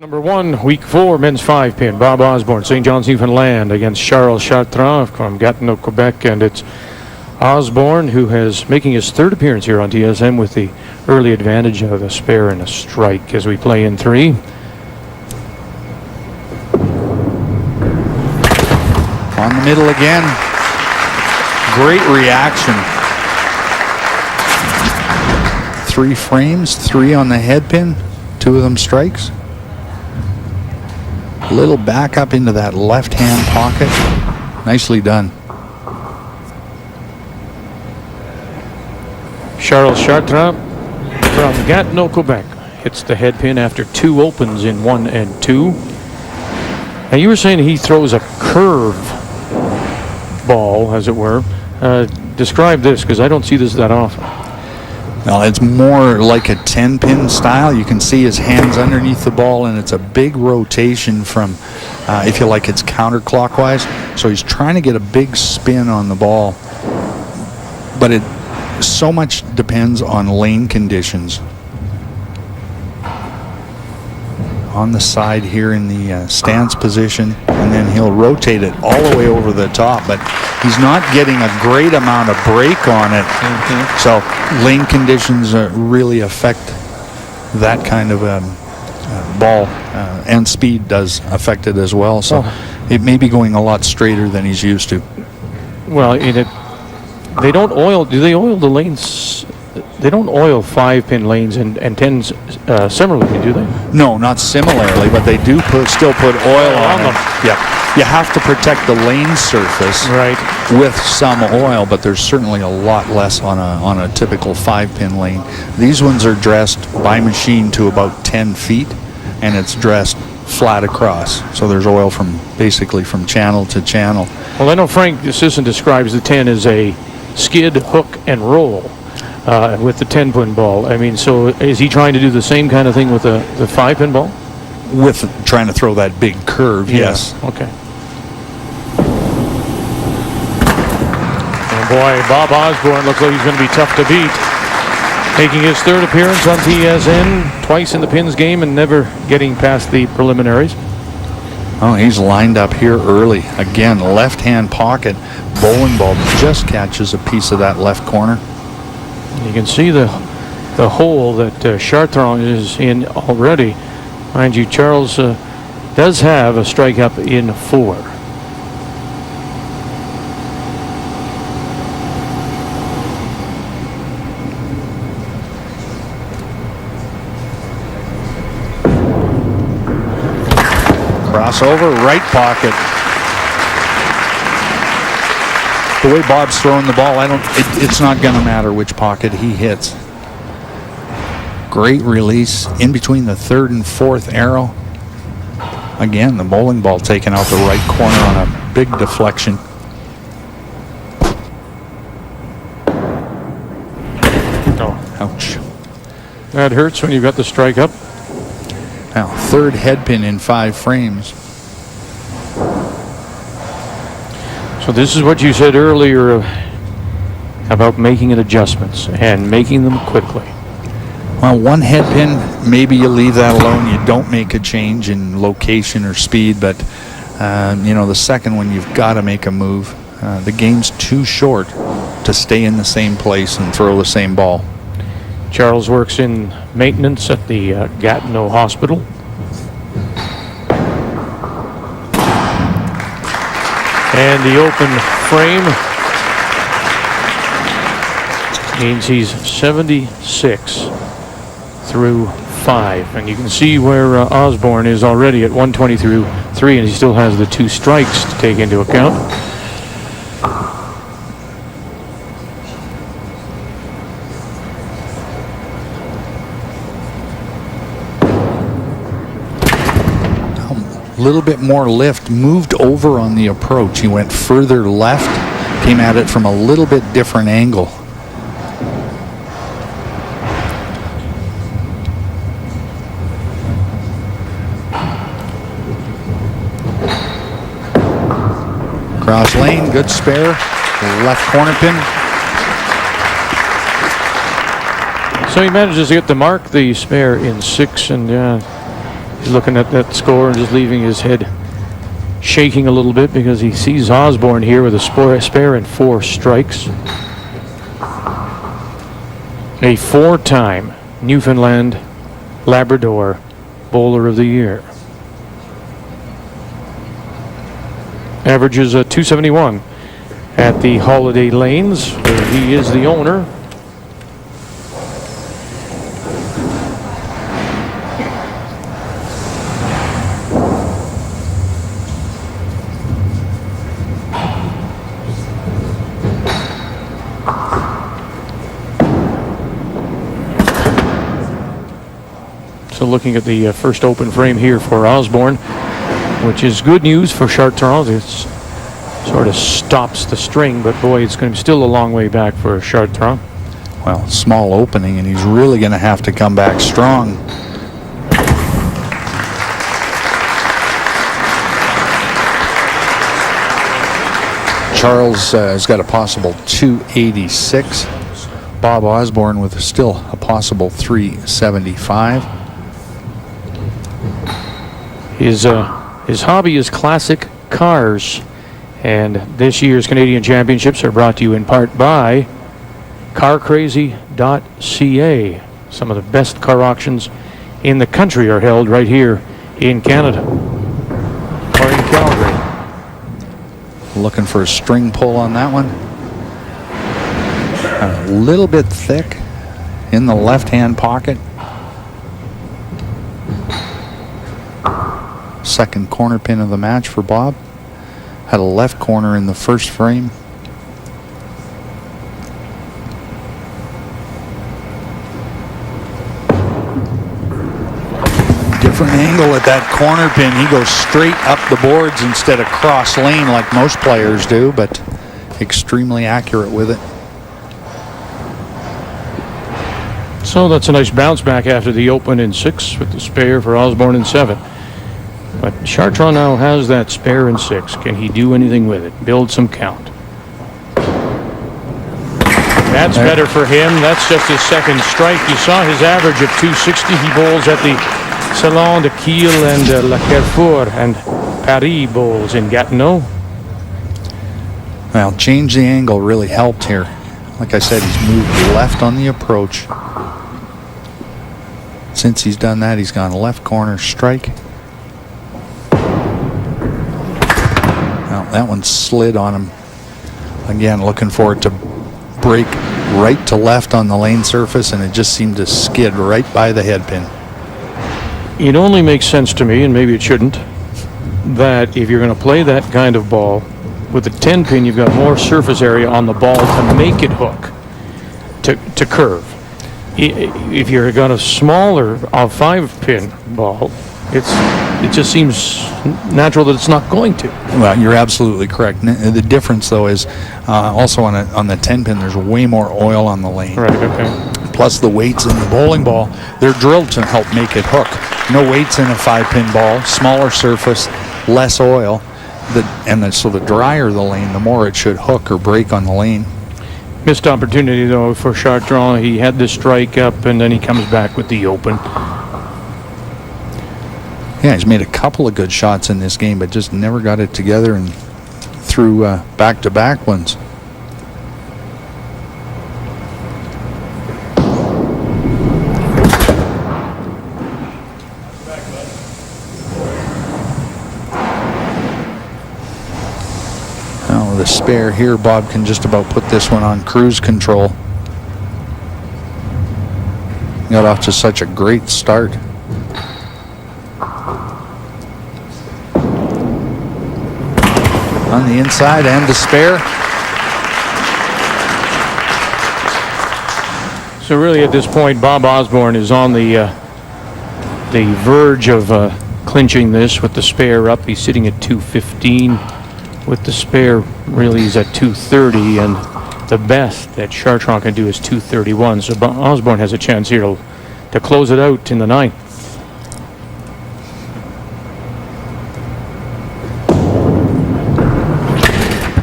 Number 1, week 4, men's 5-pin. Bob Osborne, St. John's, Newfoundland, against Charles Chartrand from Gatineau, Quebec. And it's Osborne who is making his 3rd appearance here on TSN with the early advantage of a spare and a strike as we play in 3. On the middle again. Great reaction. 3 frames, 3 on the head pin, 2 of them strikes. Little back up into that left-hand pocket. Nicely done. Charles Chartrand from Gatineau, Quebec hits the head pin after 2 opens in 1 and 2. Now you were saying he throws a curve ball, as it were. Describe this, because I don't see this that often. Well, it's more like a 10-pin style. You can see his hands underneath the ball, and it's a big rotation from, if you like, it's counterclockwise. So he's trying to get a big spin on the ball. But it so much depends on lane conditions. On the side here in the stance position, and then he'll rotate it all the way over the top, but he's not getting a great amount of break on it. So lane conditions really affect that kind of ball, and speed does affect it as well. So it may be going a lot straighter than he's used to. Well, they don't oil. Do they oil the lanes? They don't oil 5-pin lanes and 10s similarly, do they? No, not similarly, but they do still put oil on them. Yeah, you have to protect the lane surface with some oil, but there's certainly a lot less on a typical 5-pin lane. These ones are dressed by machine to about 10 feet, and it's dressed flat across. So there's oil basically from channel to channel. Well, I know Frank Sisson describes the 10 as a skid, hook, and roll. With the 10-pin ball. I mean, so is he trying to do the same kind of thing with the 5-pin ball? With trying to throw that big curve, yes. Okay. Oh boy, Bob Osborne looks like he's going to be tough to beat. Making his 3rd appearance on TSN, twice in the pins game and never getting past the preliminaries. Oh, he's lined up here early. Again, left-hand pocket, bowling ball just catches a piece of that left corner. You can see the hole that Chartrand is in already. Mind you, Charles does have a strike up in 4. Crossover, right pocket. The way Bob's throwing the ball, it's not going to matter which pocket he hits. Great release in between the 3rd and 4th arrow. Again, the bowling ball taken out the right corner on a big deflection. Oh, ouch. That hurts when you've got the strike up. Now, 3rd head pin in 5 frames. So this is what you said earlier about making adjustments and making them quickly. Well, 1 head pin, maybe you leave that alone. You don't make a change in location or speed, but you know, the 2nd one, you've got to make a move. The game's too short to stay in the same place and throw the same ball. Charles works in maintenance at the Gatineau Hospital. And the open frame means he's 76 through 5. And you can see where Osborne is already at 120 through 3, and he still has the 2 strikes to take into account. Little bit more lift, moved over on the approach. He went further left, came at it from a little bit different angle. Cross lane, good spare, left corner pin. So he manages to get the mark, the spare in 6, and He's looking at that score and just leaving his head shaking a little bit because he sees Osborne here with a spare and 4 strikes. A 4-time Newfoundland Labrador Bowler of the Year. Averages a 271 at the Holiday Lanes, where he is the owner. So looking at the first open frame here for Osborne, which is good news for Chartrand. It sort of stops the string, but boy, it's going to be still a long way back for Chartrand. Well, small opening, and he's really going to have to come back strong. Charles has got a possible 286. Bob Osborne with still a possible 375. His hobby is classic cars, and this year's Canadian Championships are brought to you in part by CarCrazy.ca. Some of the best car auctions in the country are held right here in Canada, or in Calgary. Looking for a string pull on that one. A little bit thick in the left-hand pocket. Second corner pin of the match for Bob. Had a left corner in the first frame. Different angle at that corner pin. He goes straight up the boards instead of cross lane like most players do, but extremely accurate with it. So that's a nice bounce back after the open in 6 with the spare for Osborne in 7. But Chartrand now has that spare in 6. Can he do anything with it? Build some count. That's better for him. That's just his second strike. You saw his average of 260. He bowls at the Salon de Kiel and La Carrefour, and Paris bowls in Gatineau. Well, change the angle really helped here. Like I said, he's moved left on the approach. Since he's done that, he's gone left corner strike. Well, that one slid on him. Again, looking for it to break right to left on the lane surface, and it just seemed to skid right by the head pin. It only makes sense to me, and maybe it shouldn't, that if you're going to play that kind of ball, with the 10 pin, you've got more surface area on the ball to make it hook, to curve. If you're got a smaller 5 pin ball, it just seems natural that it's not going to. Well, you're absolutely correct. The difference, though, is also on the 10 pin, there's way more oil on the lane. Right. Okay. Plus the weights in the bowling ball, they're drilled to help make it hook. No weights in a 5 pin ball, smaller surface, less oil. So the drier the lane, the more it should hook or break on the lane. Missed opportunity, though, for Chartrand. He had the strike up, and then he comes back with the open. Yeah, he's made a couple of good shots in this game, but just never got it together and threw back-to-back ones. The spare here, Bob can just about put this one on cruise control. Got off to such a great start. On the inside and the spare. So really at this point, Bob Osborne is on the verge of clinching this with the spare up. He's sitting at 215. With the spare, really, he's at 230, and the best that Chartrand can do is 231. So Osborne has a chance here to close it out in the 9th.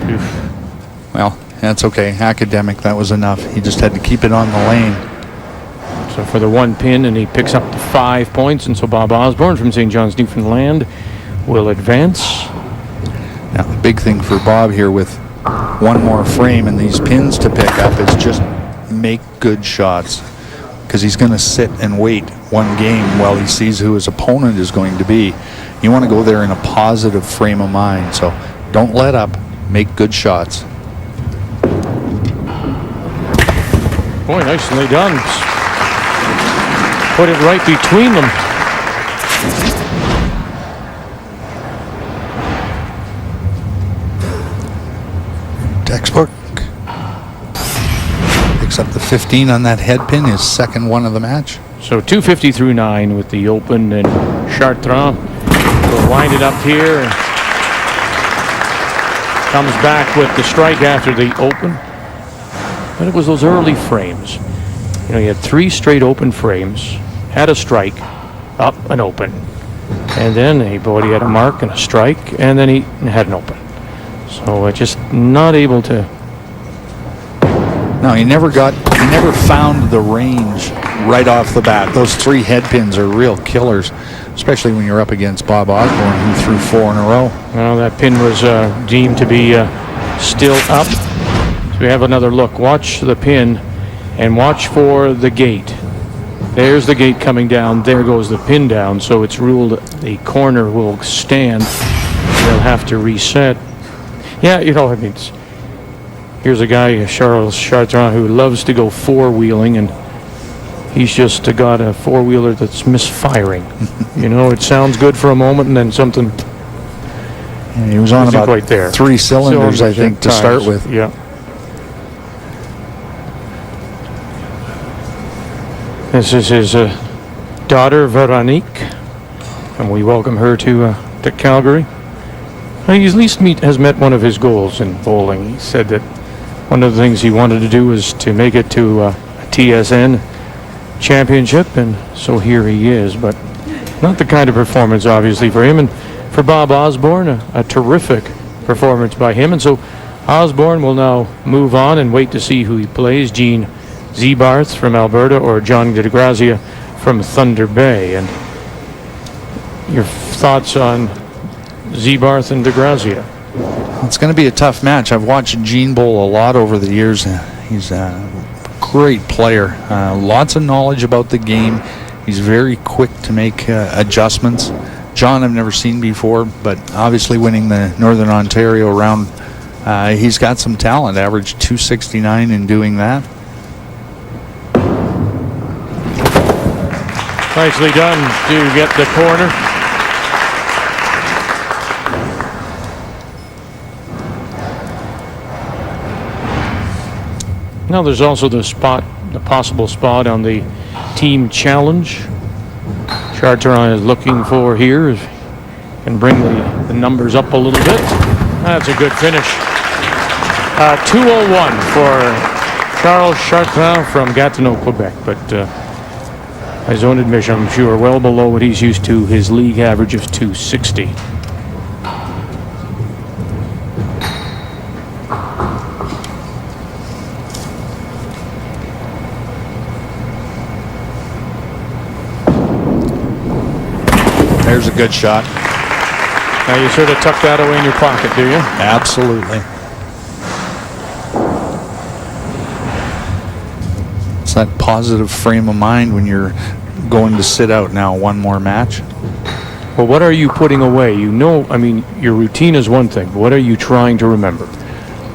Oof. Well, that's okay. Academic, that was enough. He just had to keep it on the lane. So for the 1 pin, and he picks up the 5 points, and so Bob Osborne from St. John's, Newfoundland will advance. Now, the big thing for Bob here with one more frame and these pins to pick up is just make good shots, because he's going to sit and wait one game while he sees who his opponent is going to be. You want to go there in a positive frame of mind, so don't let up, make good shots. Boy, nicely done. Put it right between them. Textbook. Picks up the 15 on that head pin, his second one of the match. So 250 through 9 with the open, and Chartrand will wind it up here. And comes back with the strike after the open. But it was those early frames. You know, he had 3 straight open frames, had a strike, up and open. And then he had a mark and a strike, and then he had an open. So just not able to. No, he never found the range right off the bat. Those 3 head pins are real killers, especially when you're up against Bob Osborne, who threw 4 in a row. Well, that pin was deemed to be still up. So we have another look. Watch the pin and watch for the gate. There's the gate coming down. There goes the pin down. So it's ruled the corner will stand. They'll have to reset. Yeah, you know, I mean, here's a guy, Charles Chartrand, who loves to go four-wheeling, and he's just got a four-wheeler that's misfiring. You know, it sounds good for a moment, and then something. Yeah, he was on about quite there. 3 cylinders, I think, to start with. Yeah. This is his daughter, Veronique, and we welcome her to Calgary. He at least has met one of his goals in bowling. He said that one of the things he wanted to do was to make it to a TSN championship, and so here he is. But not the kind of performance, obviously, for him. And for Bob Osborne, a terrific performance by him. And so Osborne will now move on and wait to see who he plays. Gene Ziebarth from Alberta or John DeGrazia from Thunder Bay. And your thoughts on Ziebarth and DeGrazia? It's going to be a tough match. I've watched Gene bowl a lot over the years. He's a great player. Lots of knowledge about the game. He's very quick to make adjustments. John I've never seen before, but obviously winning the Northern Ontario round, he's got some talent. Averaged 269 in doing that. Nicely done to get the corner. Now there's also the possible spot on the team challenge. Chartrand is looking for here. Can bring the numbers up a little bit. That's a good finish. 201 for Charles Chartrand from Gatineau, Quebec. But by his own admission, I'm sure well below what he's used to, his league average of 260. There's a good shot. Now you sort of tuck that away in your pocket, do you? Absolutely. It's that positive frame of mind when you're going to sit out now one more match. Well, what are you putting away? You know, I mean, your routine is one thing, but what are you trying to remember?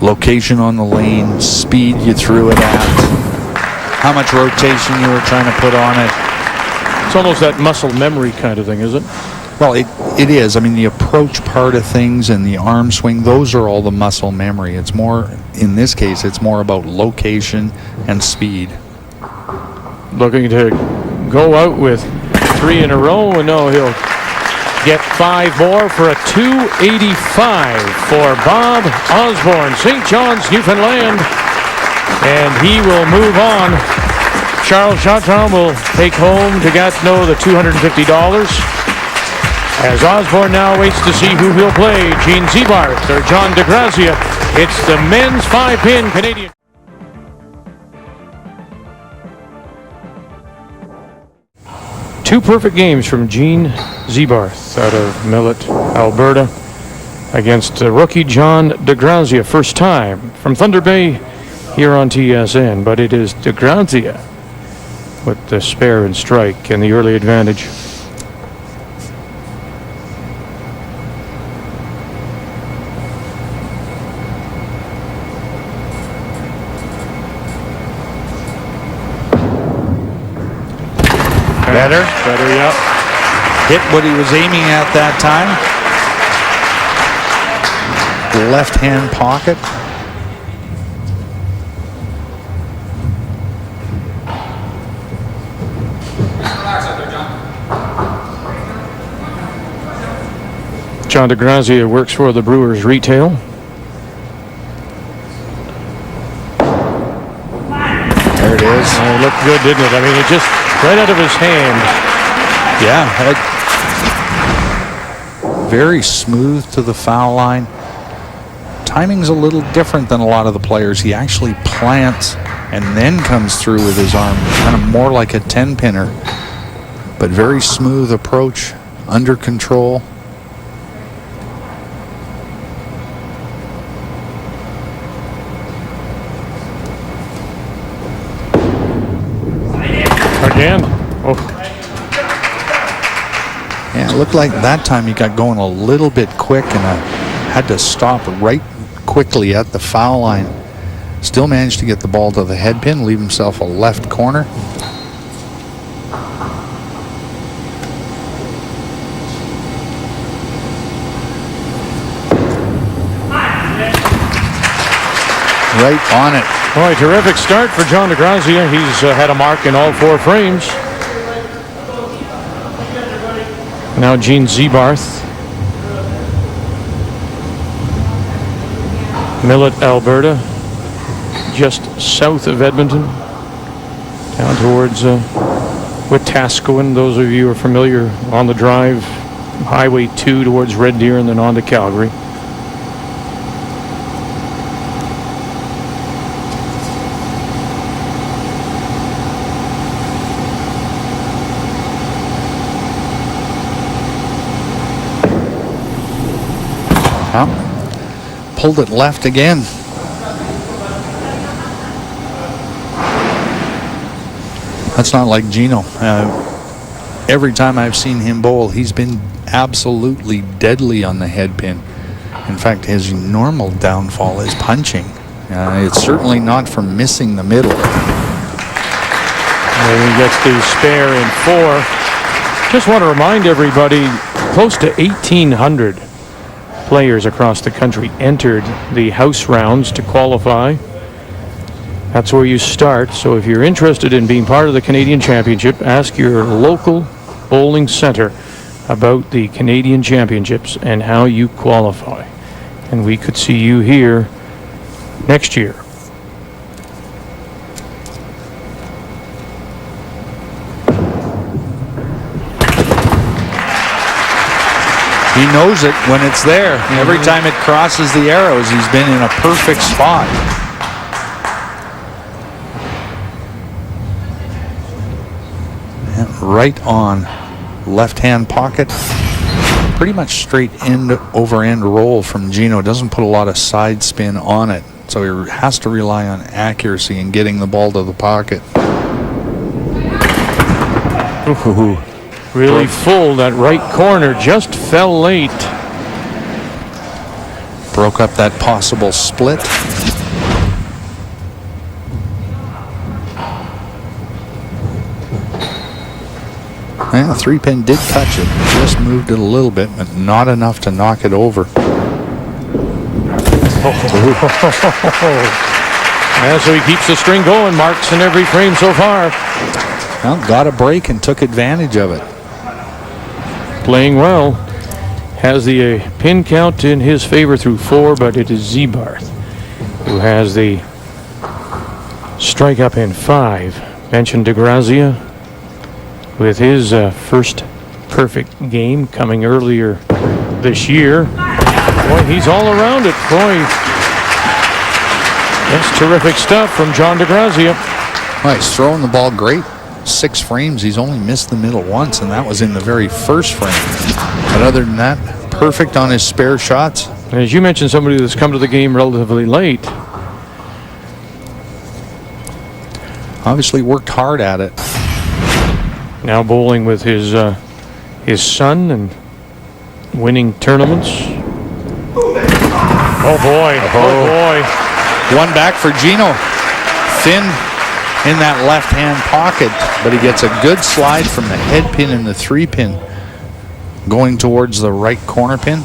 Location on the lane, speed you threw it at, how much rotation you were trying to put on it. It's almost that muscle memory kind of thing, is it? Well, it is. I mean, the approach part of things and the arm swing, those are all the muscle memory. It's more, in this case, it's more about location and speed. Looking to go out with 3 in a row, and no, he'll get 5 more for a 285 for Bob Osborne, St. John's, Newfoundland. And he will move on. Charles Chartrand will take home to Gatineau the $250. As Osborne now waits to see who he'll play, Gene Ziebarth or John DeGrazia. It's the men's 5-pin Canadian. 2 perfect games from Gene Ziebarth out of Millet, Alberta, against rookie John DeGrazia. First time from Thunder Bay here on TSN, but it is DeGrazia with the spare and strike and the early advantage. Better, yeah. hit what he was aiming at that time. Left hand pocket. John DeGrazia works for the Brewers retail. There it is. It looked good, didn't it? I mean, it just right out of his hand. Yeah. Very smooth to the foul line. Timing's a little different than a lot of the players. He actually plants and then comes through with his arm, kind of more like a 10-pinner. But very smooth approach, under control. Again. Oh. Yeah, it looked like that time he got going a little bit quick and had to stop right quickly at the foul line. Still managed to get the ball to the head pin, leave himself a left corner. Right on it. Boy, terrific start for John DeGrazia. He's had a mark in all 4 frames. Now Gene Ziebarth. Millet, Alberta, just south of Edmonton, down towards Wetaskiwin. Those of you who are familiar on the drive, Highway 2 towards Red Deer and then on to Calgary. Pulled it left again. That's not like Gino. Every time I've seen him bowl, he's been absolutely deadly on the head pin. In fact, his normal downfall is punching. It's certainly not from missing the middle. And he gets the spare in 4. Just want to remind everybody, close to 1,800 players across the country entered the house rounds to qualify. That's where you start. So if you're interested in being part of the Canadian Championship, ask your local bowling center about the Canadian Championships and how you qualify. And we could see you here next year. He knows it when it's there. Every time it crosses the arrows, he's been in a perfect spot. And right on left-hand pocket. Pretty much straight end over end roll from Gino. Doesn't put a lot of side spin on it. So he has to rely on accuracy in getting the ball to the pocket. Ooh. Really full. That right corner just fell late. Broke up that possible split. Yeah, the 3-pin did touch it. Just moved it a little bit, but not enough to knock it over. Yeah, so he keeps the string going. Marks in every frame so far. Well, got a break and took advantage of it. Playing well. Has the pin count in his favor through 4, but it is Ziebarth who has the strike up in 5. Mentioned DeGrazia with his first perfect game coming earlier this year. Boy, he's all around it. Boy, that's terrific stuff from John DeGrazia. Well, he's throwing the ball great. 6 frames, he's only missed the middle once, and that was in the very first frame. But other than that, perfect on his spare shots. As you mentioned, somebody that's come to the game relatively late. Obviously worked hard at it. Now bowling with his son and winning tournaments. Oh boy, oh boy. One back for Gino. Thin in that left-hand pocket, but he gets a good slide from the head pin and the 3-pin going towards the right corner pin.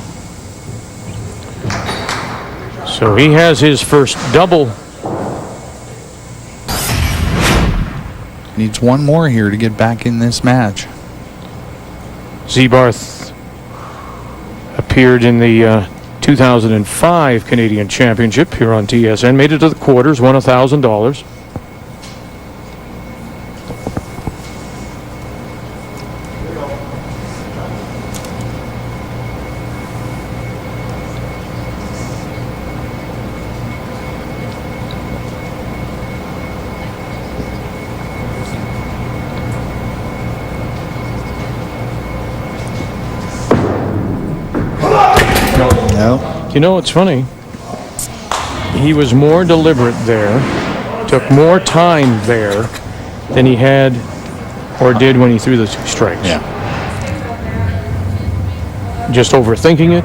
So he has his first double. Needs one more here to get back in this match. Ziebarth appeared in the 2005 Canadian Championship here on TSN, made it to the quarters, won $1,000. You know, it's funny. He was more deliberate there, took more time there than he had or did when he threw the 2 strikes. Yeah. Just overthinking it.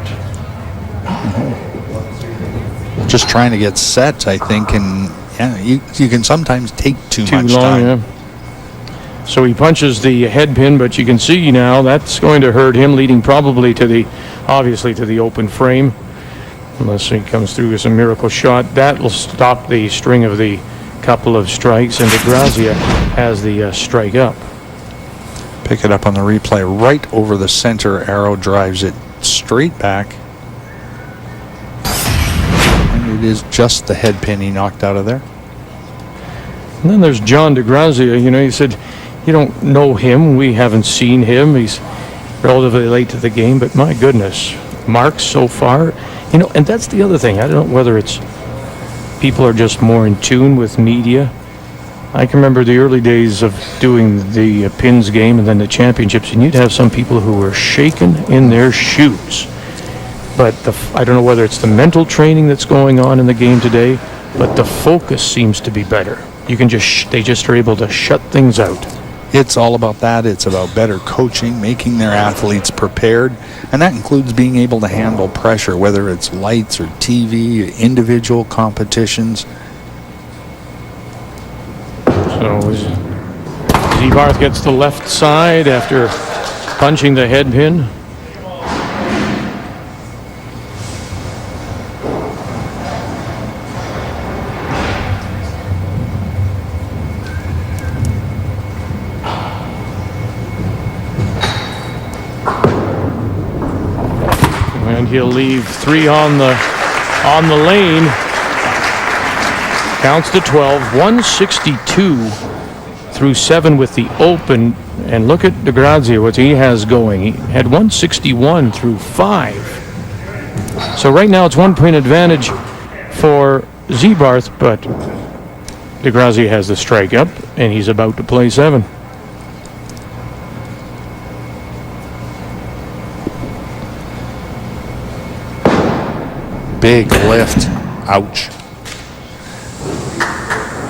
Just trying to get set, I think, and yeah, you can sometimes take too much long, time. Yeah. So he punches the head pin, but you can see now that's going to hurt him, leading probably to the, obviously to the open frame. Unless he comes through with some miracle shot. That will stop the string of the couple of strikes, and DeGrazia has the strike up. Pick it up on the replay. Right over the center, arrow drives it straight back. And it is just the head pin he knocked out of there. And then there's John DeGrazia. You know, he said, you don't know him. We haven't seen him. He's relatively late to the game, but my goodness, marks so far. You know, and that's the other thing. I don't know whether it's people are just more in tune with media. I can remember the early days of doing the pins game and then the championships, and you'd have some people who were shaken in their shoes. But I don't know whether it's the mental training that's going on in the game today, but the focus seems to be better. You can just they just are able to shut things out. It's all about that. It's about better coaching, making their athletes prepared, and that includes being able to handle pressure, whether it's lights or TV, individual competitions. So Ziebarth gets the left side after punching the head pin. And he'll leave 3 on the lane. Counts to 12. 162 through 7 with the open. And look at DeGrazia, what he has going. He had 161 through 5. So right now it's 1 point advantage for Ziebarth, but DeGrazia has the strike up, and he's about to play 7. Big lift. Ouch.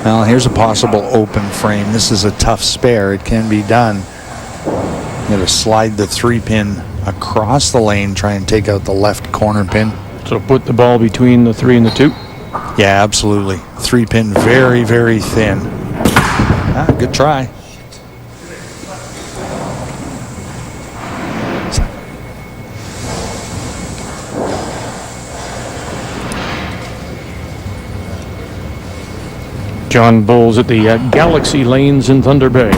Well, here's a possible open frame. This is a tough spare. It can be done. You got to slide the 3-pin across the lane, try and take out the left corner pin. So put the ball between the 3 and the 2. Yeah, absolutely. 3-pin very, very thin. Good try. John bowls at the Galaxy Lanes in Thunder Bay.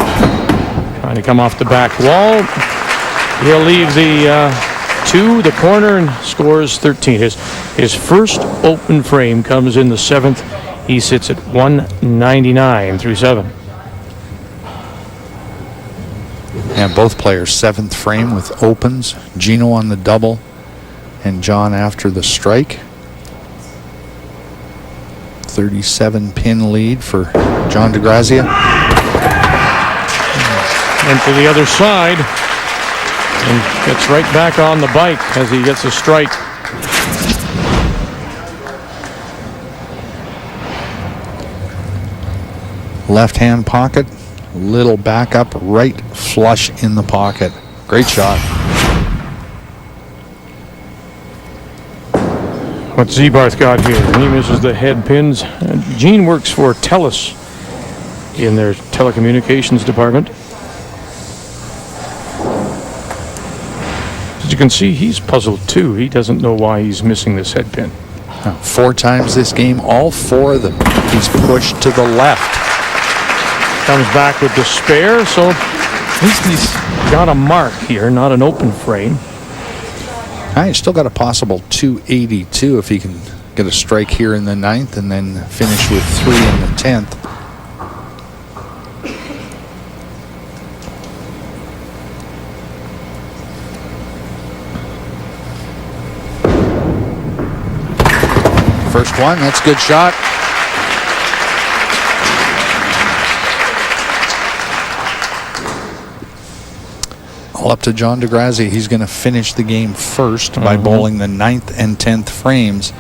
Trying to come off the back wall. He'll leave the 2, the corner, and scores 13. His first open frame comes in the 7th. He sits at 199 through 7. And both players 7th frame with opens. Gino on the double and John after the strike. 37 pin lead for John DeGrazia. and to the other side, and gets right back on the bike as he gets a strike. Left hand pocket, little back up, right flush in the pocket. Great shot. What Ziebarth got here, he misses the head pins. Gene works for TELUS in their telecommunications department. As you can see, he's puzzled too. He doesn't know why he's missing this head pin. 4 times this game, all 4 of them, he's pushed to the left. Comes back with the spare, so at least he's got a mark here, not an open frame. He's still got a possible 282 if he can get a strike here in the 9th and then finish with 3 in the 10th. First one, that's a good shot. All up to John DeGrazia. He's going to finish the game first by bowling the 9th and 10th frames.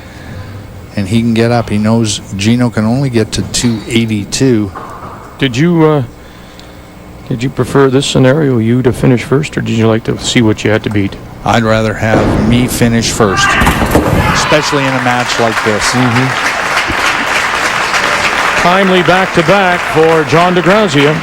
And he can get up. He knows Gino can only get to 282. Did you prefer this scenario, you to finish first, or did you like to see what you had to beat? I'd rather have me finish first, especially in a match like this. Timely back-to-back for John DeGrazia.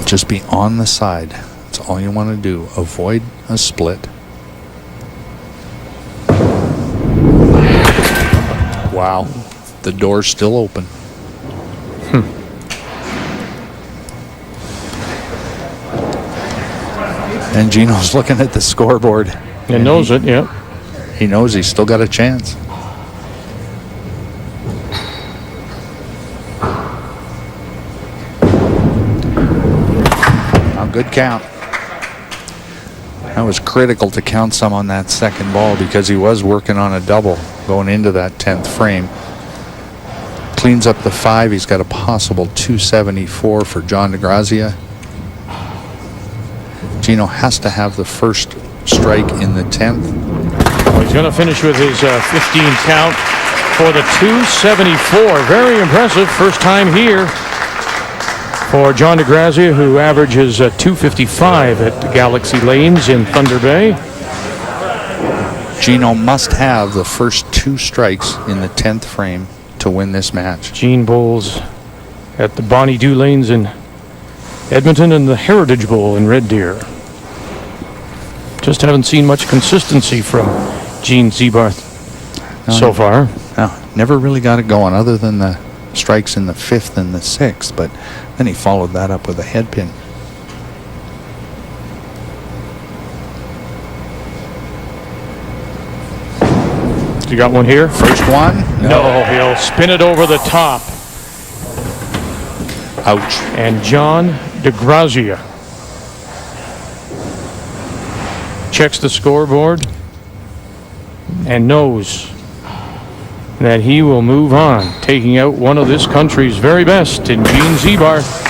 Just be on the side. That's all you want to do. Avoid a split. Wow. The door's still open. And Gino's looking at the scoreboard. And knows it, yeah. He knows he's still got a chance. Good count. That was critical to count some on that second ball because he was working on a double going into that 10th frame. Cleans up the 5. He's got a possible 274 for John DeGrazia. Gino has to have the first strike in the 10th. Well, he's going to finish with his 15 count for the 274. Very impressive. First time here for John DeGrazia, who averages 255 at Galaxy Lanes in Thunder Bay. Gino must have the first 2 strikes in the 10th frame to win this match. Gene bowls at the Bonnie Dew Lanes in Edmonton and the Heritage Bowl in Red Deer. Just haven't seen much consistency from Gene Ziebarth so far. No, never really got it going other than the strikes in the 5th and the 6th, but then he followed that up with a head pin. You got one here? First one? No, he'll spin it over the top. Ouch. And John DeGrazia checks the scoreboard and knows that he will move on, taking out one of this country's very best in Gene Ziebarth.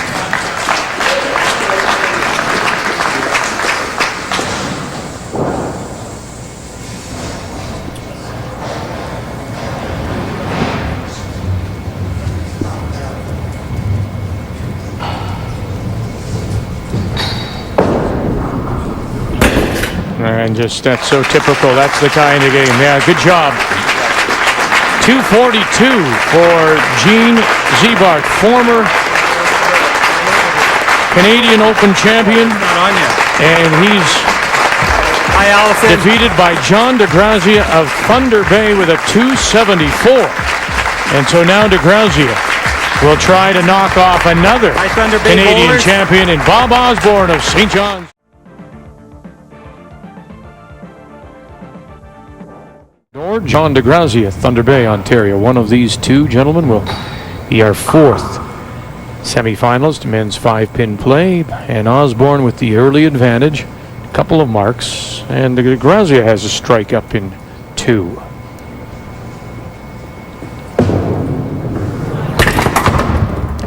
And just, that's so typical. That's the kind of game. Yeah, good job. 242 for Gene Ziebarth, former Canadian Open champion. And he's defeated by John DeGrazia of Thunder Bay with a 274. And so now DeGrazia will try to knock off another Canadian champion in Bob Osborne of St. John's. John DeGrazia, Thunder Bay, Ontario. One of these two gentlemen will be our 4th Semifinals, men's 5-pin play, and Osborne with the early advantage. A couple of marks, and DeGrazia has a strike up in 2.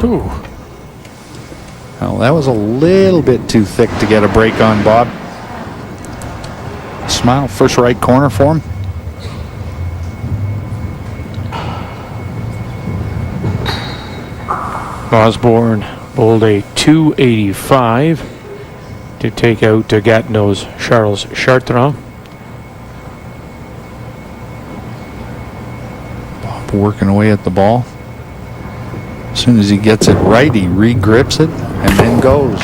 Ooh. Well, that was a little bit too thick to get a break on, Bob. Smile, first right corner for him. Osborne bowled a 285 to take out Gatineau's Charles Chartrand. Bob working away at the ball. As soon as he gets it right, he re-grips it and then goes.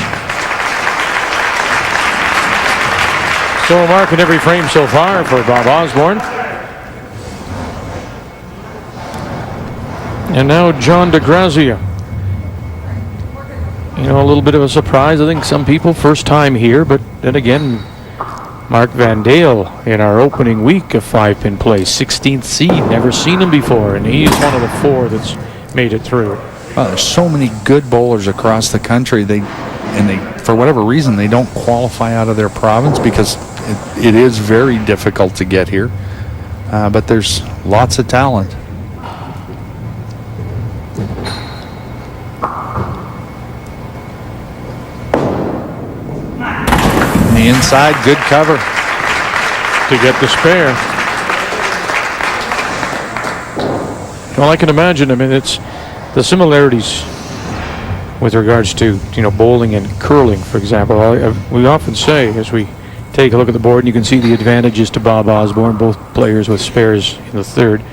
So a mark in every frame so far for Bob Osborne. And now John DeGrazia. You know, a little bit of a surprise. I think some people first time here, but then again, Mark Van Dale in our opening week of 5-pin play, 16th seed, never seen him before, and he's one of the 4 that's made it through. Well, there's so many good bowlers across the country. They, for whatever reason, they don't qualify out of their province because it is very difficult to get here. But there's lots of talent. On the inside, good cover to get the spare. Well, I can imagine. I mean, it's the similarities with regards to, you know, bowling and curling, for example. We often say, as we take a look at the board, and you can see the advantages to Bob Osborne, both players with spares in the 3rd.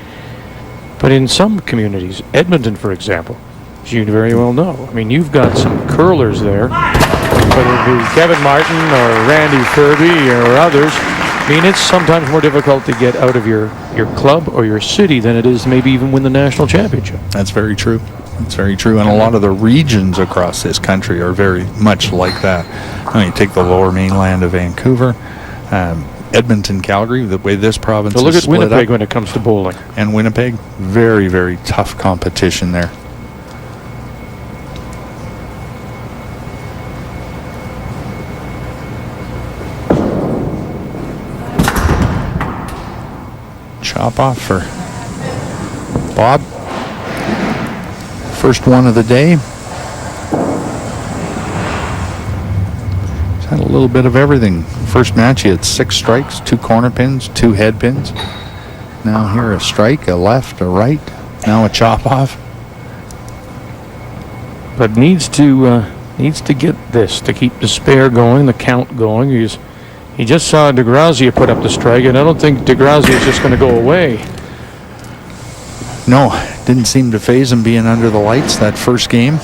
But in some communities, Edmonton, for example, as you very well know, I mean, you've got some curlers there, whether it be Kevin Martin or Randy Kirby or others. I mean, it's sometimes more difficult to get out of your club or your city than it is maybe even win the national championship. That's very true. That's very true. And a lot of the regions across this country are very much like that. I mean, you take the lower mainland of Vancouver, Edmonton, Calgary, the way this province is split up. Look at Winnipeg when it comes to bowling. And Winnipeg, very, very tough competition there. Chop off for Bob. First one of the day. He's had a little bit of everything. First match, he had 6 strikes, 2 corner pins, 2 head pins. Now here a strike, a left, a right. Now a chop off. But needs to get this to keep the spare going, the count going. He just saw DeGrazia put up the strike, and I don't think DeGrazia is just going to go away. No, didn't seem to faze him being under the lights that first game.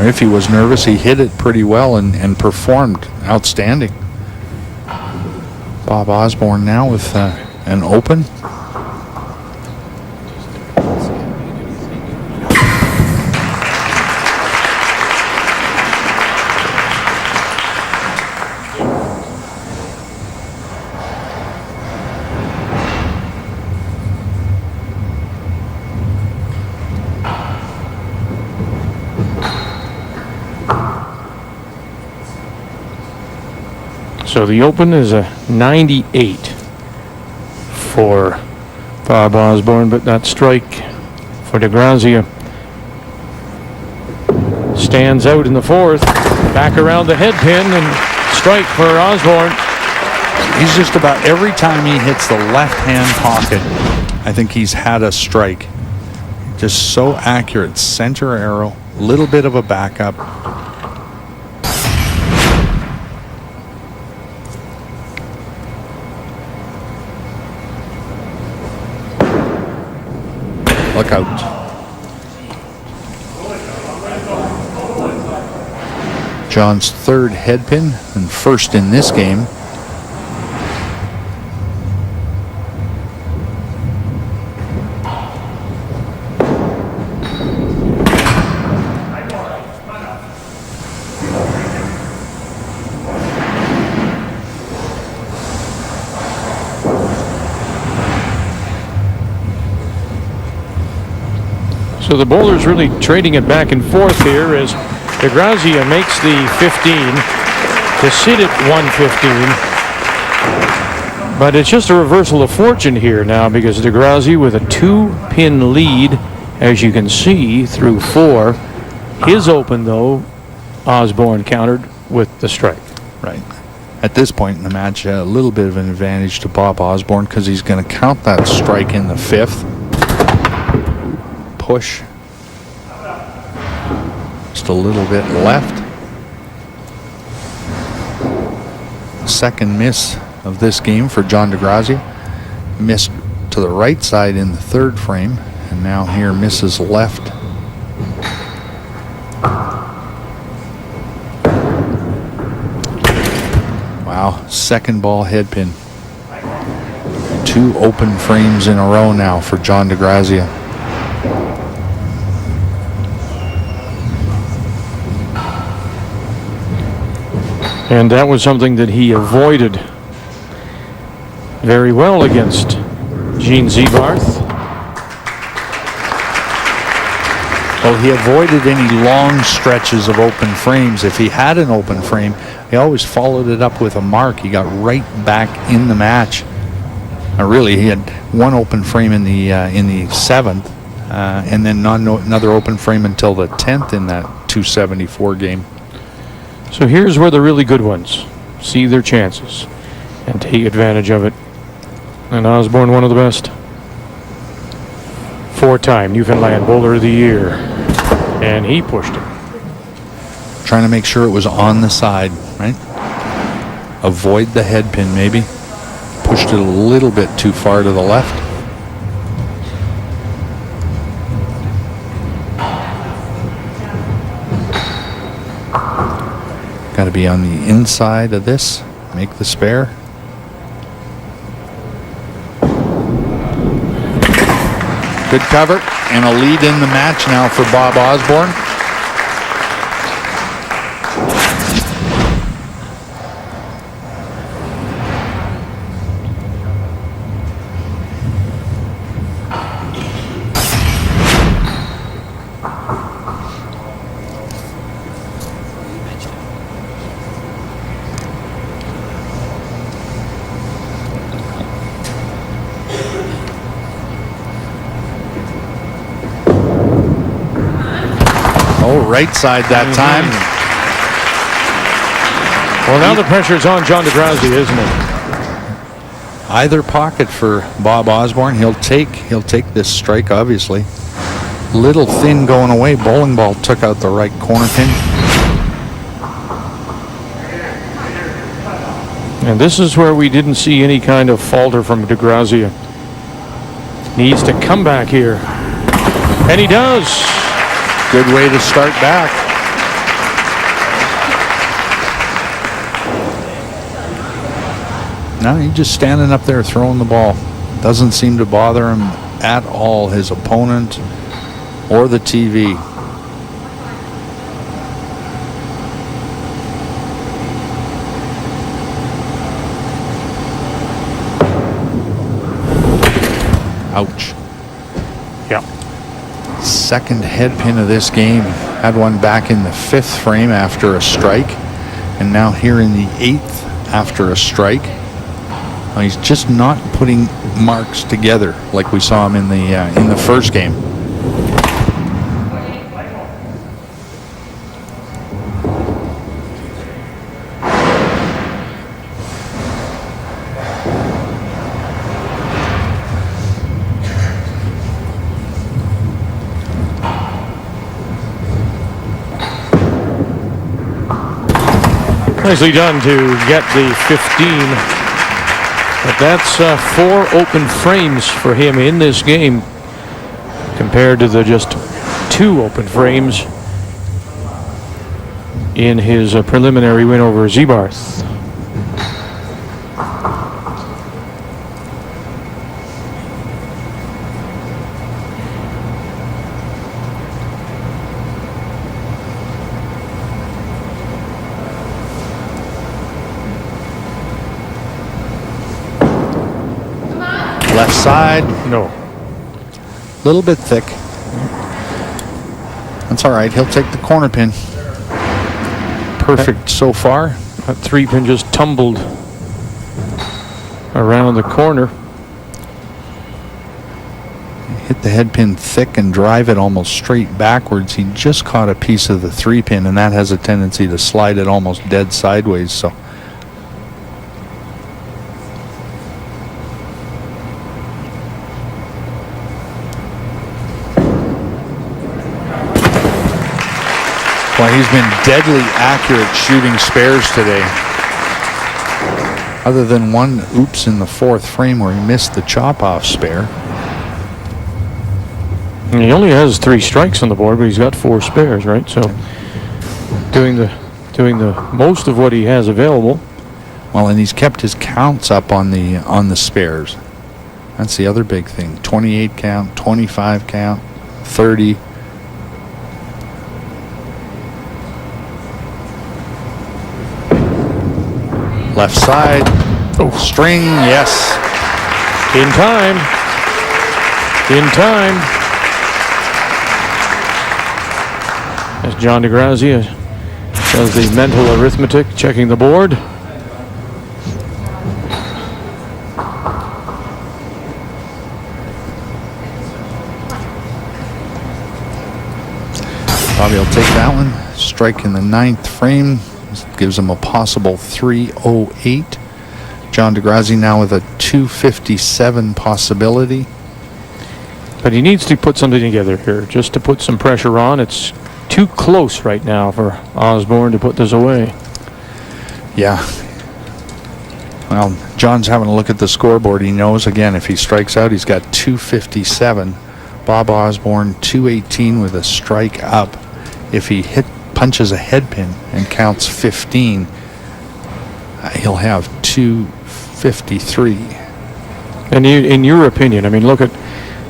If he was nervous, he hit it pretty well and performed outstanding. Bob Osborne now with an open. So the open is a 98 for Bob Osborne, but that strike for DeGrazia stands out in the 4th. Back around the head pin and strike for Osborne. He's just about every time he hits the left-hand pocket, I think he's had a strike. Just so accurate. Center arrow, little bit of a backup. Look out. John's 3rd head pin and first in this game. So the bowler's really trading it back and forth here as DeGrazia makes the 15 to sit at 115. But it's just a reversal of fortune here now because DeGrazia with a 2-pin lead, as you can see, through 4. His open, though, Osborne countered with the strike. Right. At this point in the match, a little bit of an advantage to Bob Osborne because he's going to count that strike in the 5th. Push. Just a little bit left. Second miss of this game for John DeGrazia. Missed to the right side in the 3rd frame, and now here misses left. Wow, second ball head pin. 2 open frames in a row now for John DeGrazia. And that was something that he avoided very well against Gene Ziebarth. Well, he avoided any long stretches of open frames. If he had an open frame, he always followed it up with a mark. He got right back in the match. Really, he had one open frame in the 7th, and then another open frame until the 10th in that 274 game. So here's where the really good ones see their chances and take advantage of it. And Osborne, one of the best. 4-time Newfoundland Bowler of the Year. And he pushed it. Trying to make sure it was on the side, right? Avoid the head pin, maybe. Pushed it a little bit too far to the left. Got to be on the inside of this. Make the spare. Good cover and a lead in the match now for Bob Osborne. Right side that time. Well, now the pressure's on John DeGrazia, isn't it? Either pocket for Bob Osborne. He'll take this strike, obviously. Little thin going away. Bowling ball took out the right corner pin. And this is where we didn't see any kind of falter from DeGrazia. Needs to come back here. And he does. Good way to start back. No, he's just standing up there throwing the ball. Doesn't seem to bother him at all, his opponent or the TV. Ouch. Yeah. Second head pin of this game. Had one back in the 5th frame after a strike, and now here in the 8th after a strike. He's just not putting marks together like we saw him in the first game. Nicely done to get the 15. But that's 4 open frames for him in this game compared to the just 2 open frames in his preliminary win over Ziebarth. Left side. No. A little bit thick. That's all right. He'll take the corner pin. Perfect so far. That 3-pin just tumbled around the corner. Hit the head pin thick and drive it almost straight backwards. He just caught a piece of the 3-pin, and that has a tendency to slide it almost dead sideways. So well, he's been deadly accurate shooting spares today. Other than one oops in the 4th frame where he missed the chop-off spare. And he only has 3 strikes on the board, but he's got 4 spares, right? So doing the most of what he has available. Well, and he's kept his counts up on the spares. That's the other big thing. 28 count, 25 count, 30. Left side. Oh, string, yes. In time. In time. As John DeGrazia does the mental arithmetic, checking the board. Bobby will take that one. Strike in the 9th frame. Gives him a possible 308. John DeGrazia now with a 257 possibility. But he needs to put something together here just to put some pressure on. It's too close right now for Osborne to put this away. Yeah. Well, John's having a look at the scoreboard. He knows, again, if he strikes out, he's got 257. Bob Osborne, 218 with a strike up. If he punches a head pin and counts 15, he'll have 253. And in your opinion, I mean,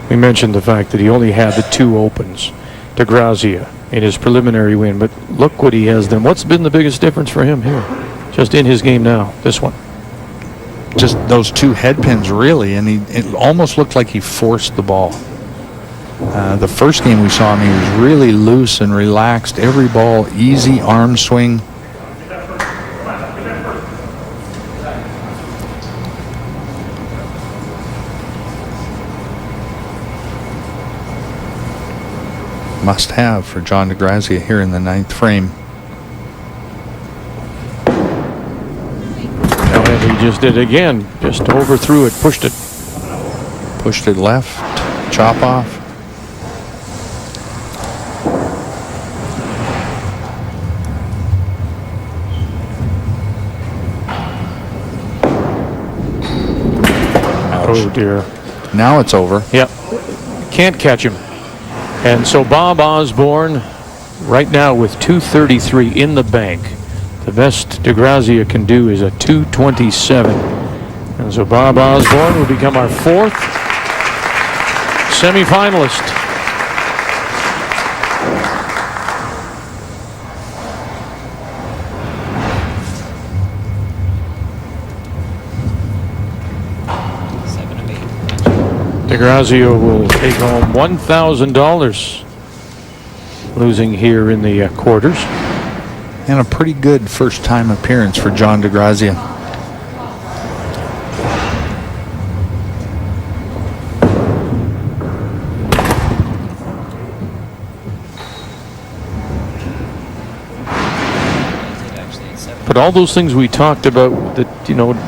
we mentioned the fact that he only had the 2 opens, DeGrazia, in his preliminary win, but look what he has done. What's been the biggest difference for him here? Just in his game now, this one. Just those 2 head pins, really, and it almost looked like he forced the ball. The first game we saw him, he was really loose and relaxed. Every ball, easy arm swing. Must have for John DeGrazia here in the 9th frame. And he just did it again. Just overthrew it, pushed it. Pushed it left, chop off. Oh dear. Now it's over. Yep. Can't catch him. And so Bob Osborne right now with 233 in the bank. The best DeGrazia can do is a 227. And so Bob Osborne will become our 4th semifinalist. DeGrazia will take home $1,000, losing here in the quarters. And a pretty good first-time appearance for John DeGrazia. But all those things we talked about that,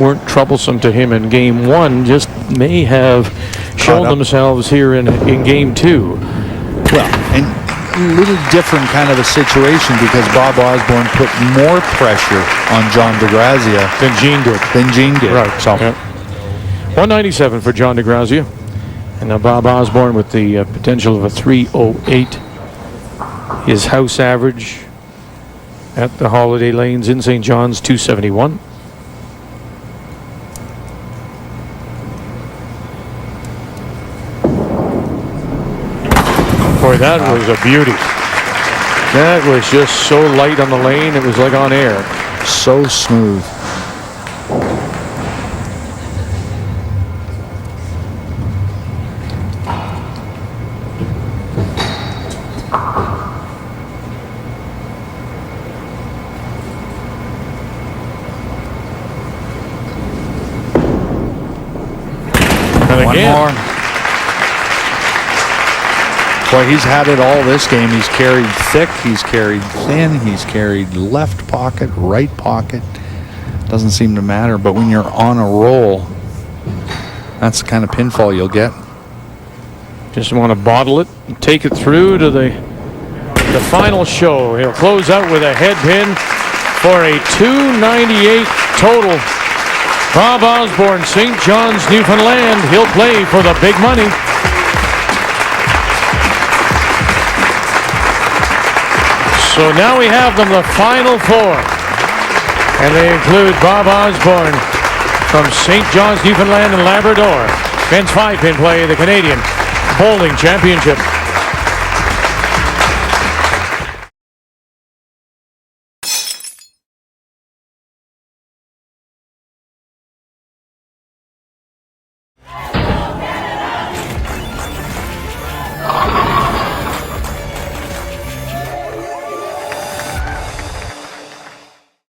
weren't troublesome to him in game 1 just may have shown themselves here in game 2. Well, and a little different kind of a situation because Bob Osborne put more pressure on John DeGrazia than Gene did. Right. So, yep. 197 for John DeGrazia. And now Bob Osborne with the potential of a 308. His house average at the Holiday Lanes in St. John's, 271. Boy, that was a beauty. That was just so light on the lane, it was like on air. So smooth. One again. more. Boy, he's had it all this game. He's carried thick, he's carried thin, he's carried left pocket, right pocket. Doesn't seem to matter, but when you're on a roll, that's the kind of pinfall you'll get. Just want to bottle it and take it through to the final show. He'll close out with a head pin for a $298 total. Bob Osborne, St. John's, Newfoundland. He'll play for the big money. So now we have them, the final four. And they include Bob Osborne from St. John's, Newfoundland and Labrador. Men's 5-pin play, the Canadian Bowling Championship.